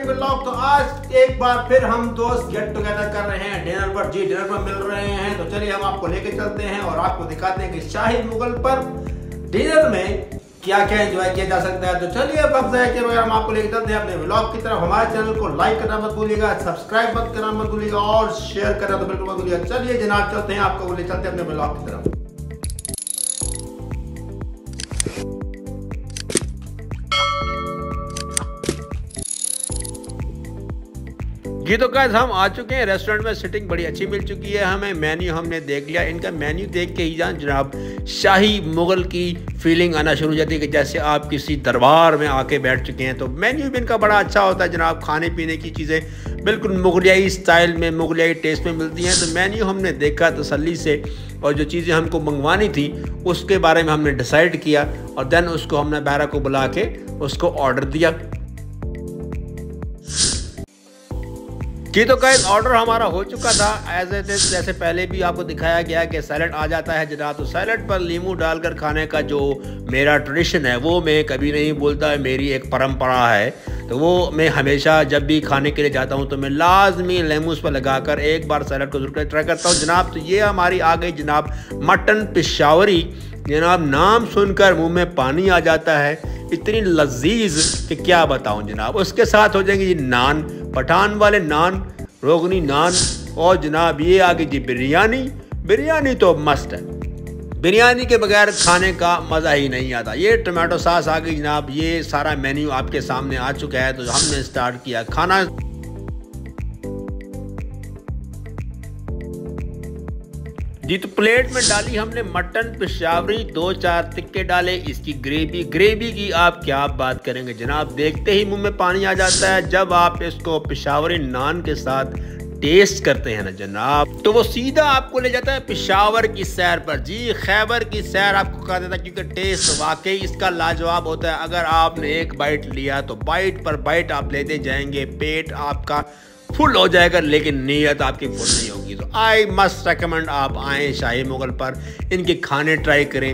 Night vlog. तो आज एक बार फिर हम दोस्त गेट टुगेदर कर रहे हैं डिनर पर। जी डिनर पर मिल रहे हैं, तो चलिए हम आपको लेके चलते हैं और आपको दिखाते हैं कि शाही मुगल पर डिनर में क्या क्या एंजॉय किया जा सकता है। तो चलिए अब हम आपको लेके चलते हैं अपने व्लॉग की तरफ। हमारे चैनल को लाइक करना मत भूलिएगा, सब्सक्राइब मत करना मत भूलिएगा और शेयर करना तो बिल्कुल मत भूलिएगा। चलिए जनाब चलते हैं, आपको ले चलते हैं अपने व्लॉग की तरफ। जी तो गाइस हम आ चुके हैं रेस्टोरेंट में। सिटिंग बड़ी अच्छी मिल चुकी है हमें। मेन्यू हमने देख लिया। इनका मेन्यू देख के ही जनाब शाही मुगल की फीलिंग आना शुरू हो जाती है कि जैसे आप किसी दरबार में आके बैठ चुके हैं। तो मेन्यू भी इनका बड़ा अच्छा होता है जनाब। खाने पीने की चीज़ें बिल्कुल मुगलियाई स्टाइल में, मुगलियाई टेस्ट में मिलती हैं। तो मेन्यू हमने देखा तसल्ली से और जो चीज़ें हमको मंगवानी थी उसके बारे में हमने डिसाइड किया और देन उसको हमने बैरा को बुला के उसको ऑर्डर दिया। जी तो गाइस ऑर्डर हमारा हो चुका था एज इट इज। जैसे पहले भी आपको दिखाया गया कि सैलड आ जाता है जनाब। तो सैलड पर नींबू डालकर खाने का जो मेरा ट्रेडिशन है वो मैं कभी नहीं भूलता, मेरी एक परंपरा है। तो वो मैं हमेशा जब भी खाने के लिए जाता हूँ तो मैं लाजमी नींबू पर लगाकर एक बार सैलड को जरूर ट्राई करता हूँ जनाब। तो ये हमारी आ गई जनाब मटन पेशावरी। जनाब नाम सुनकर मुंह में पानी आ जाता है, इतनी लजीज कि क्या बताऊं जनाब। उसके साथ हो जाएंगे जी नान, पठान वाले नान, रोगनी नान और जनाब ये आ गई जी बिरयानी। बिरयानी तो मस्त है, बिरयानी के बगैर खाने का मज़ा ही नहीं आता। ये टमाटो सॉस आ गई जनाब। ये सारा मेन्यू आपके सामने आ चुका है। तो हमने स्टार्ट किया खाना। जी तो प्लेट में डाली हमने मटन पेशावरी, 2-4 टिक्के डाले। इसकी ग्रेवी की आप क्या बात करेंगे जनाब। देखते ही मुंह में पानी आ जाता है जब आप इसको पेशावरी नान के साथ टेस्ट करते हैं ना जनाब। तो वो सीधा आपको ले जाता है पेशावर की सैर पर। जी खैबर की सैर आपको कहा देता है क्योंकि टेस्ट वाकई इसका लाजवाब होता है। अगर आपने एक बाइट लिया तो बाइट पर बाइट आप लेते जाएंगे, पेट आपका फुल हो जाएगा लेकिन नीयत आपकी फुल नहीं होगी। तो आई मस्ट रेकमेंड आप आएँ शाही मुगल पर, इनके खाने ट्राई करें।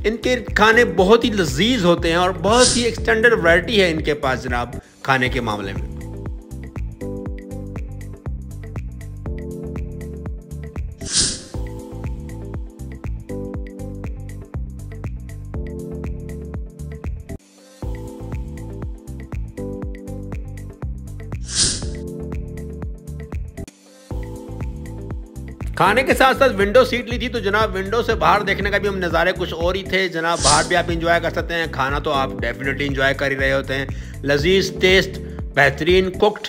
इनके खाने बहुत ही लजीज होते हैं और बहुत ही एक्सटेंडेड वैरायटी है इनके पास जनाब खाने के मामले में। खाने के साथ साथ विंडो सीट ली थी तो जनाब विंडो से बाहर देखने का भी हम नज़ारे कुछ और ही थे जनाब। बाहर भी आप इंजॉय कर सकते हैं, खाना तो आप डेफिनेटली इंजॉय कर ही रहे होते हैं। लजीज टेस्ट, बेहतरीन कुक्ड,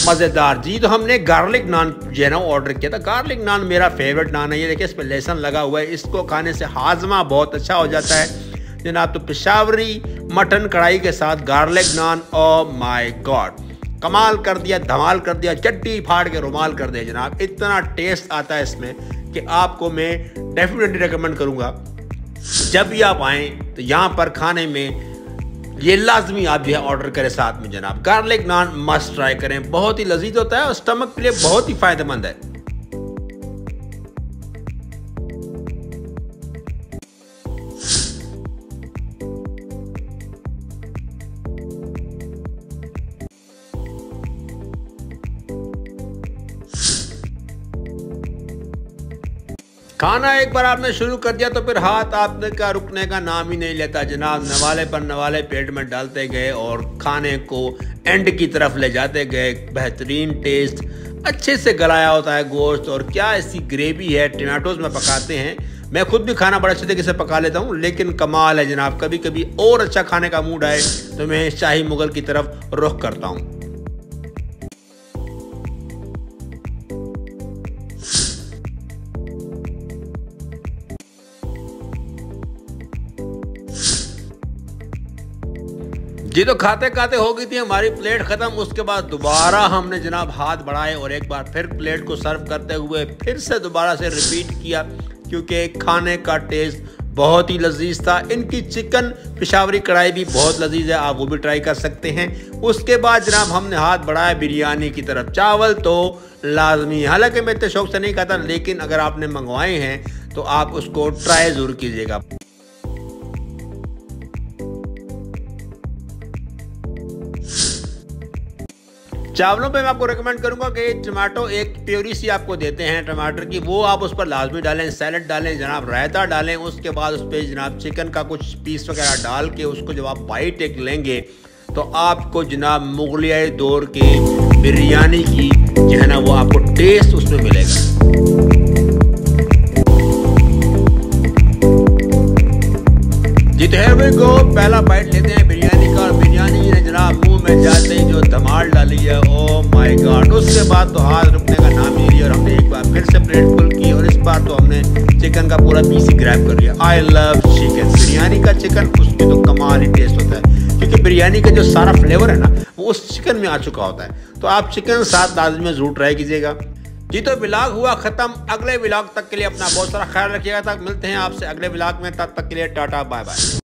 मज़ेदार। जी तो हमने गार्लिक नान जो है ना ऑर्डर किया था। गार्लिक नान मेरा फेवरेट नान है। ये देखिए इस पर लहसुन लगा हुआ है, इसको खाने से हाजमा बहुत अच्छा हो जाता है जनाब। तो पेशावरी मटन कढ़ाई के साथ garlic naan, oh my God, कमाल कर दिया, धमाल कर दिया, चट्टी फाड़ के रुमाल कर दिया जनाब। इतना टेस्ट आता है इसमें कि आपको मैं डेफिनेटली रेकमेंड करूँगा जब भी आप आएँ तो यहाँ पर खाने में ये लाजमी आप जो है ऑर्डर करें साथ में जनाब। गार्लिक नान मस्ट ट्राई करें, बहुत ही लजीज होता है और स्टमक के लिए बहुत ही फ़ायदेमंद है। खाना एक बार आपने शुरू कर दिया तो फिर हाथ आपने का रुकने का नाम ही नहीं लेता जनाब। नवाले पर नवाले पेट में डालते गए और खाने को एंड की तरफ ले जाते गए। बेहतरीन टेस्ट, अच्छे से गलाया होता है गोश्त और क्या इसकी ग्रेवी है। टमाटोज में पकाते हैं, मैं खुद भी खाना बड़ा अच्छे तरीके से पका लेता हूँ लेकिन कमाल है जनाब। कभी कभी और अच्छा खाने का मूड आए तो मैं शाही मुगल की तरफ रुख करता हूँ। जी तो खाते खाते हो गई थी हमारी प्लेट ख़त्म। उसके बाद दोबारा हमने जनाब हाथ बढ़ाए और एक बार फिर प्लेट को सर्व करते हुए फिर से दोबारा से रिपीट किया क्योंकि खाने का टेस्ट बहुत ही लजीज था। इनकी चिकन पेशावरी कढ़ाई भी बहुत लजीज है, आप वो भी ट्राई कर सकते हैं। उसके बाद जनाब हमने हाथ बढ़ाया बिरयानी की तरफ। चावल तो लाजमी, हालांकि मैं इतने शौक से नहीं खाता लेकिन अगर आपने मंगवाए हैं तो आप उसको ट्राई ज़रूर कीजिएगा। चावलों पे मैं आपको रेकमेंड करूंगा कि टमाटो एक प्योरी सी आपको देते हैं टमाटर की, वो आप उस पर लाजमी डालें। सैलड डालें जनाब, रायता डालें, उसके बाद उस पर जनाब चिकन का कुछ पीस वगैरह डाल के उसको जब आप बाइट एक लेंगे तो आपको जनाब मुगलियाई दौर के बिरयानी की जो है ना वो आपको टेस्ट उसमें मिलेगा। जी तो है वे को पहला बाइट लेते हैं बिरयानी का, और बिरयानी ने जनाब मुंह में जाते ही जो धमाल डाली है, ओ माय गॉड। उसके बाद तो हाथ रुकने का नाम ही नहीं, और हमने एक बार फिर से प्लेट फुल की और इस बार तो हमने चिकन का पूरा पीस ही ग्रैब कर लिया। आई लव चिकन, बिरयानी का चिकन उसकी तो कमाल ही टेस्ट होता है, क्योंकि बिरयानी का जो सारा फ्लेवर है ना वो उस चिकन में आ चुका होता है। तो आप चिकन साथ लाजमी में जरूर ट्राई कीजिएगा। जी तो व्लॉग हुआ ख़त्म। अगले व्लॉग तक के लिए अपना बहुत सारा ख्याल रखिएगा। तक मिलते हैं आपसे अगले व्लॉग में, तब तक के लिए टाटा बाय बाय।